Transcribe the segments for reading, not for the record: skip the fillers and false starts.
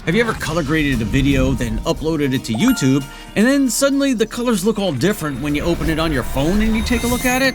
Have you ever color graded a video, then uploaded it to YouTube, and then suddenly the colors look all different when you open it on your phone and you take a look at it?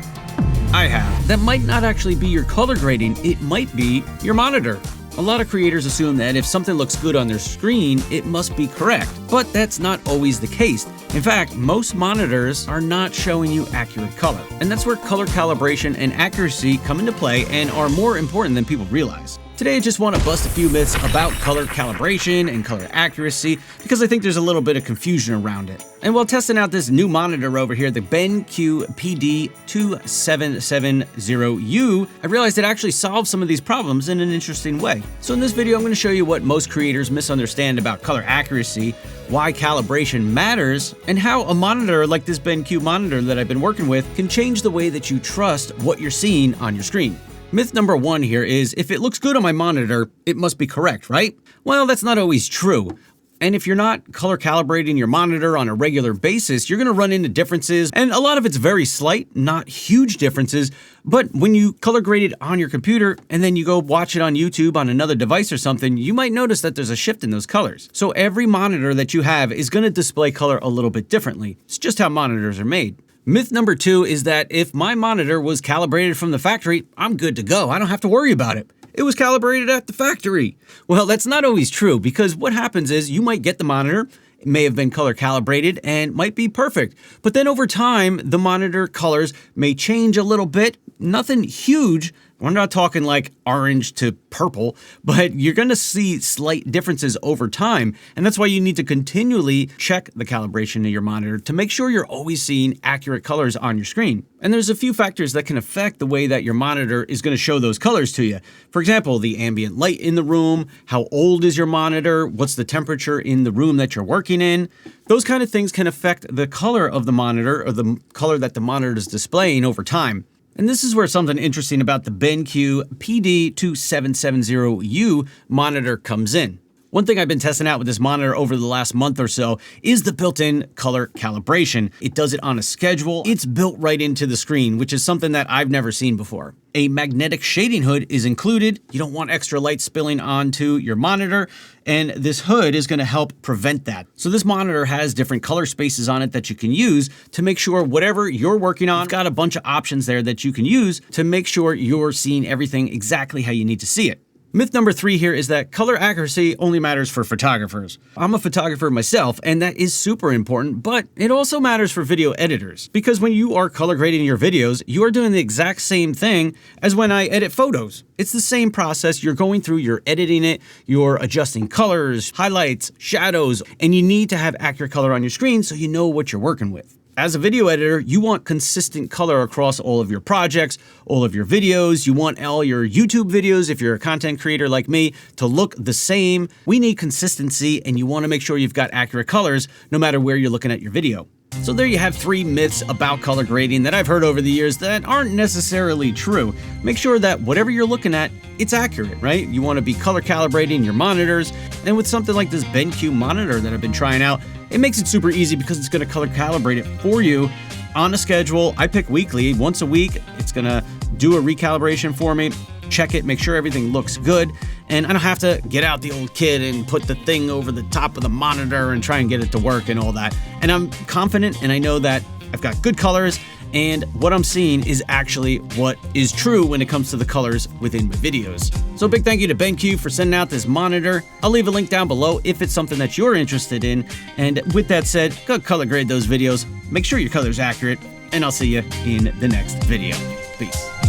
I have. That might not actually be your color grading, it might be your monitor. A lot of creators assume that if something looks good on their screen, it must be correct, but that's not always the case. In fact, most monitors are not showing you accurate color, and that's where color calibration and accuracy come into play and are more important than people realize. Today I just want to bust a few myths about color calibration and color accuracy because I think there's a little bit of confusion around it. And while testing out this new monitor over here, the BenQ PD2770U, I realized it actually solves some of these problems in an interesting way. So in this video I'm going to show you what most creators misunderstand about color accuracy, why calibration matters, and how a monitor like this BenQ monitor that I've been working with can change the way that you trust what you're seeing on your screen. Myth number one here is, if it looks good on my monitor, it must be correct, right? Well, that's not always true. And if you're not color calibrating your monitor on a regular basis, you're gonna run into differences, and a lot of it's very slight, not huge differences, but when you color grade it on your computer and then you go watch it on YouTube on another device or something, you might notice that there's a shift in those colors. So every monitor that you have is gonna display color a little bit differently. It's just how monitors are made. Myth number two is that if my monitor was calibrated from the factory, I'm good to go. I don't have to worry about it. It was calibrated at the factory. Well, that's not always true, because what happens is you might get the monitor, it may have been color calibrated and might be perfect, but then over time, the monitor colors may change a little bit, nothing huge. We're not talking like orange to purple, but you're gonna see slight differences over time. And that's why you need to continually check the calibration of your monitor to make sure you're always seeing accurate colors on your screen. And there's a few factors that can affect the way that your monitor is gonna show those colors to you. For example, the ambient light in the room, how old is your monitor, what's the temperature in the room that you're working in. Those kind of things can affect the color of the monitor, or the color that the monitor is displaying over time. And this is where something interesting about the BenQ PD2770U monitor comes in. One thing I've been testing out with this monitor over the last month or so is the built-in color calibration. It does it on a schedule. It's built right into the screen, which is something that I've never seen before. A magnetic shading hood is included. You don't want extra light spilling onto your monitor, and this hood is going to help prevent that. So this monitor has different color spaces on it that you can use to make sure whatever you're working on, you've got a bunch of options there that you can use to make sure you're seeing everything exactly how you need to see it. Myth number three here is that color accuracy only matters for photographers. I'm a photographer myself, and that is super important, but it also matters for video editors. Because when you are color grading your videos, you are doing the exact same thing as when I edit photos. It's the same process. You're going through, you're editing it, you're adjusting colors, highlights, shadows, and you need to have accurate color on your screen so you know what you're working with. As a video editor, you want consistent color across all of your projects, all of your videos. You want all your YouTube videos, if you're a content creator like me, to look the same. We need consistency, and you want to make sure you've got accurate colors no matter where you're looking at your video. So there you have three myths about color grading that I've heard over the years that aren't necessarily true. Make sure that whatever you're looking at, it's accurate, right? You want to be color calibrating your monitors, and with something like this BenQ monitor that I've been trying out, it makes it super easy because it's going to color calibrate it for you on a schedule. I pick weekly, once a week. It's going to do a recalibration for me, check it, make sure everything looks good, and I don't have to get out the old kit and put the thing over the top of the monitor and try and get it to work and all that. And I'm confident, and I know that I've got good colors, and what I'm seeing is actually what is true when it comes to the colors within my videos. So a big thank you to BenQ for sending out this monitor. I'll leave a link down below if it's something that you're interested in. And with that said, go color grade those videos, make sure your color's accurate, and I'll see you in the next video. Peace.